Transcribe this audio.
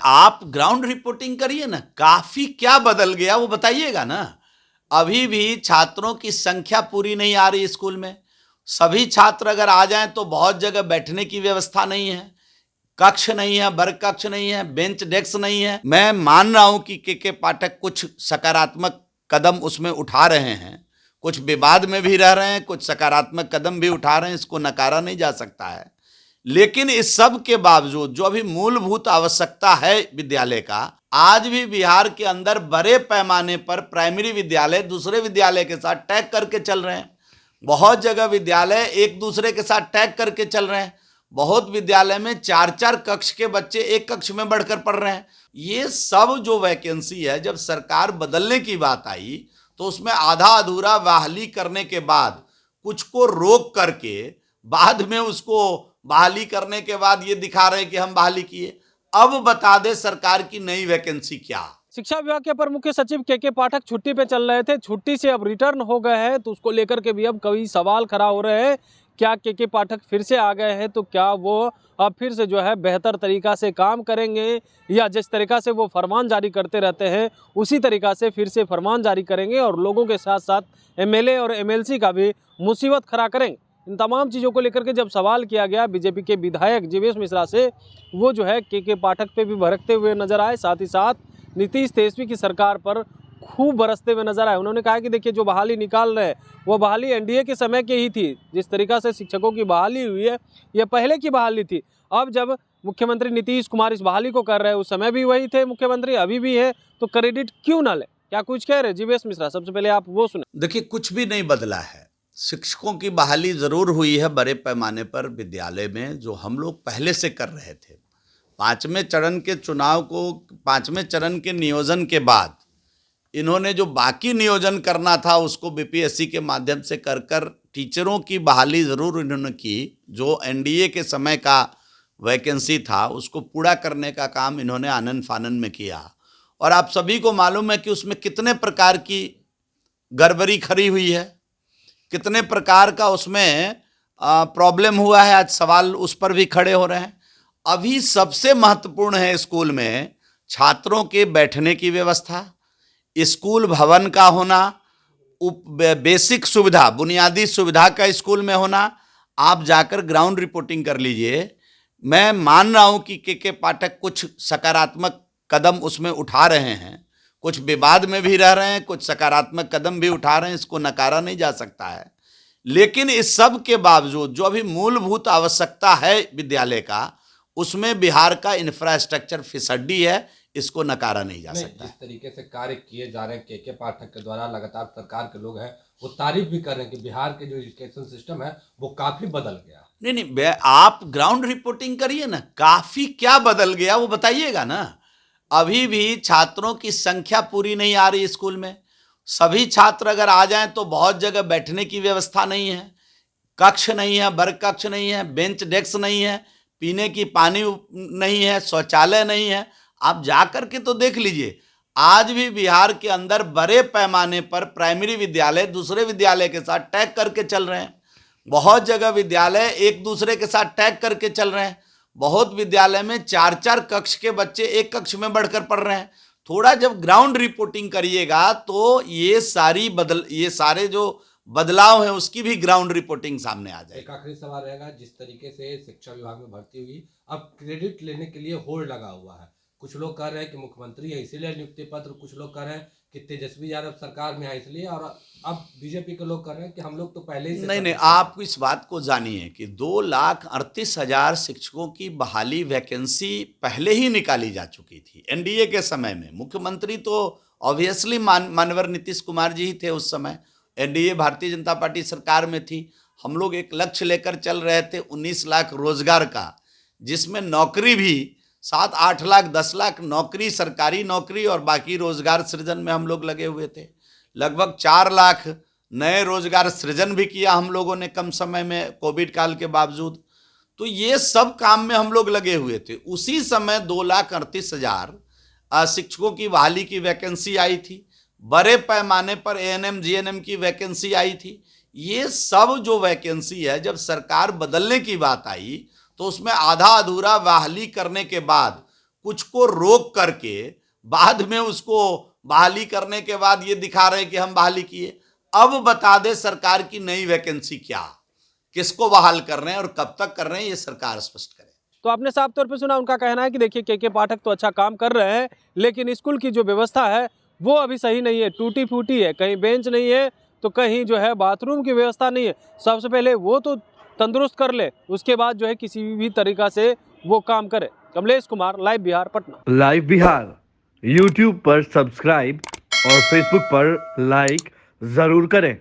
आप ground reporting करिए ना, काफी क्या बदल गया वो बताइएगा ना। अभी भी छात्रों की संख्या पूरी नहीं आ रही स्कूल में। सभी छात्र अगर आ जाएं तो बहुत जगह बैठने की व्यवस्था नहीं है, कक्ष नहीं है, वर्ग कक्ष नहीं है, बेंच डेस्क नहीं है। मैं मान रहा हूं कि के पाठक कुछ सकारात्मक कदम उसमें उठा रहे हैं, कुछ विवाद में भी रह रहे हैं, कुछ सकारात्मक कदम भी उठा रहे हैं, इसको नकारा नहीं जा सकता है। लेकिन इस सब के बावजूद जो अभी मूलभूत आवश्यकता है विद्यालय का, आज भी बिहार के अंदर बड़े पैमाने पर प्राइमरी विद्यालय दूसरे विद्यालय के साथ टैग करके चल रहे हैं। बहुत जगह विद्यालय एक दूसरे के साथ टैग करके चल रहे हैं। बहुत विद्यालय में 4-4 कक्ष के बच्चे एक कक्ष में बढ़कर पढ़ रहे हैं। ये सब जो वैकेंसी है, जब सरकार बदलने की बात आई तो उसमें आधा अधूरा बहाली करने के बाद, कुछ को रोक करके बाद में उसको बहाली करने के बाद ये दिखा रहे हैं कि हम बहाली किए। अब बता दे सरकार की नई वैकेंसी क्या। शिक्षा विभाग के अपर मुख्य सचिव के पाठक छुट्टी पे चल रहे थे, छुट्टी से अब रिटर्न हो गए हैं, तो उसको लेकर के भी अब कई सवाल खड़ा हो रहे हैं। क्या के पाठक फिर से आ गए हैं तो क्या वो अब फिर से जो है बेहतर तरीका से काम करेंगे, या जिस तरीका से वो फरमान जारी करते रहते हैं उसी तरीका से फिर से फरमान जारी करेंगे और लोगों के साथ साथ एमएलए और एमएलसी का भी मुसीबत खड़ा करेंगे। इन तमाम चीज़ों को लेकर के जब सवाल किया गया बीजेपी के विधायक जीवेश मिश्रा से, वो जो है के पाठक पे भी भड़कते हुए नजर आए, साथ ही साथ नीतीश तेजस्वी की सरकार पर खूब बरसते हुए नजर आए। उन्होंने कहा कि देखिए, जो बहाली निकाल रहे हैं वो बहाली एनडीए के समय की ही थी। जिस तरीका से शिक्षकों की बहाली हुई है ये पहले की बहाली थी। अब जब मुख्यमंत्री नीतीश कुमार इस बहाली को कर रहे हैं, उस समय भी वही थे मुख्यमंत्री, अभी भी है, तो क्रेडिट क्यों ना ले? क्या कुछ कह रहे जीवेश मिश्रा? सबसे पहले आप वो सुने। देखिए, कुछ भी नहीं बदला है। शिक्षकों की बहाली जरूर हुई है बड़े पैमाने पर विद्यालय में, जो हम लोग पहले से कर रहे थे। पांचवें चरण के चुनाव को, पांचवें चरण के नियोजन के बाद इन्होंने जो बाकी नियोजन करना था उसको बीपीएससी के माध्यम से कर कर टीचरों की बहाली जरूर इन्होंने की। जो एनडीए के समय का वैकेंसी था उसको पूरा करने का काम इन्होंने आनन फानन में किया। और आप सभी को मालूम है कि उसमें कितने प्रकार की गड़बड़ी खड़ी हुई है, कितने प्रकार का उसमें प्रॉब्लम हुआ है। आज सवाल उस पर भी खड़े हो रहे हैं। अभी सबसे महत्वपूर्ण है स्कूल में छात्रों के बैठने की व्यवस्था, स्कूल भवन का होना, बेसिक सुविधा, बुनियादी सुविधा का स्कूल में होना। आप जाकर ग्राउंड रिपोर्टिंग कर लीजिए। मैं मान रहा हूं कि के पाठक कुछ सकारात्मक कदम उसमें उठा रहे हैं, कुछ विवाद में भी रह रहे हैं, कुछ सकारात्मक कदम भी उठा रहे हैं, इसको नकारा नहीं जा सकता है। लेकिन इस सब के बावजूद जो अभी मूलभूत आवश्यकता है विद्यालय का, उसमें बिहार का इंफ्रास्ट्रक्चर फिसड्डी है, इसको नकारा नहीं जा सकता। जिस तरीके से कार्य किए जा रहे हैं के पाठक के द्वारा, लगातार सरकार के लोग हैं वो तारीफ भी कर रहे हैं कि बिहार के जो एजुकेशन सिस्टम है वो काफी बदल गया। नहीं, आप ग्राउंड रिपोर्टिंग करिए ना, काफी क्या बदल गया वो बताइएगा ना। अभी भी छात्रों की संख्या पूरी नहीं आ रही स्कूल में। सभी छात्र अगर आ जाएं तो बहुत जगह बैठने की व्यवस्था नहीं है, कक्ष नहीं है, वर्ग कक्ष नहीं है, बेंच डेस्क नहीं है, पीने की पानी नहीं है, शौचालय नहीं है। आप जाकर के तो देख लीजिए। आज भी बिहार के अंदर बड़े पैमाने पर प्राइमरी विद्यालय दूसरे विद्यालय के साथ टैग करके चल रहे हैं। बहुत जगह विद्यालय एक दूसरे के साथ टैग करके चल रहे हैं। बहुत विद्यालय में 4-4 कक्ष के बच्चे एक कक्ष में बढ़कर पढ़ रहे हैं। थोड़ा जब ग्राउंड रिपोर्टिंग करिएगा तो ये सारे जो बदलाव है उसकी भी ग्राउंड रिपोर्टिंग सामने आ जाएगी। एक आखिरी सवाल रहेगा, जिस तरीके से शिक्षा विभाग में भर्ती हुई, अब क्रेडिट लेने के लिए होल्ड लगा हुआ है। कुछ लोग कह रहे हैं कि मुख्यमंत्री है इसीलिए नियुक्ति पत्र, कुछ लोग कह रहे हैं कि तेजस्वी यादव सरकार में है इसलिए, और अब बीजेपी के लोग कह रहे हैं कि हम लोग तो पहले ही से नहीं, आप इस बात को जानिए कि 2,38,000 शिक्षकों की बहाली वैकेंसी पहले ही निकाली जा चुकी थी एनडीए के समय में। मुख्यमंत्री तो ऑब्वियसली माननीय नीतीश कुमार जी ही थे उस समय। एनडीए भारतीय जनता पार्टी सरकार में थी। हम लोग एक लक्ष्य लेकर चल रहे थे 19 लाख रोजगार का, जिसमें नौकरी भी 7-8 लाख 10 लाख नौकरी, सरकारी नौकरी, और बाकी रोजगार सृजन में हम लोग लगे हुए थे। लगभग 4 लाख नए रोजगार सृजन भी किया हम लोगों ने कम समय में, कोविड काल के बावजूद। तो ये सब काम में हम लोग लगे हुए थे। उसी समय 2,38,000 शिक्षकों की बहाली की वैकेंसी आई थी। बड़े पैमाने पर एएनएम जीएनएम की वैकेंसी आई थी। ये सब जो वैकेंसी है, जब सरकार बदलने की बात आई तो उसमें आधा अधूरा बहाली करने के बाद, कुछ को रोक करके बाद में उसको बहाली करने के बाद ये दिखा रहे हैं कि हम बहाली किए। अब बता दे सरकार की नई वैकेंसी क्या, किसको बहाल कर रहे हैं और कब तक कर रहे हैं, ये सरकार स्पष्ट करे। तो आपने साफ तौर पे सुना, उनका कहना है कि देखिए के पाठक तो अच्छा काम कर रहे हैं, लेकिन स्कूल की जो व्यवस्था है वो अभी सही नहीं है, टूटी फूटी है, कहीं बेंच नहीं है तो कहीं जो है बाथरूम की व्यवस्था नहीं है। सबसे पहले वो तो तंदुरुस्त कर ले, उसके बाद जो है किसी भी तरीका से वो काम करे। Kamlesh Kumar, live Bihar, Patna. Live Bihar YouTube पर सब्सक्राइब और फेसबुक पर लाइक जरूर करें।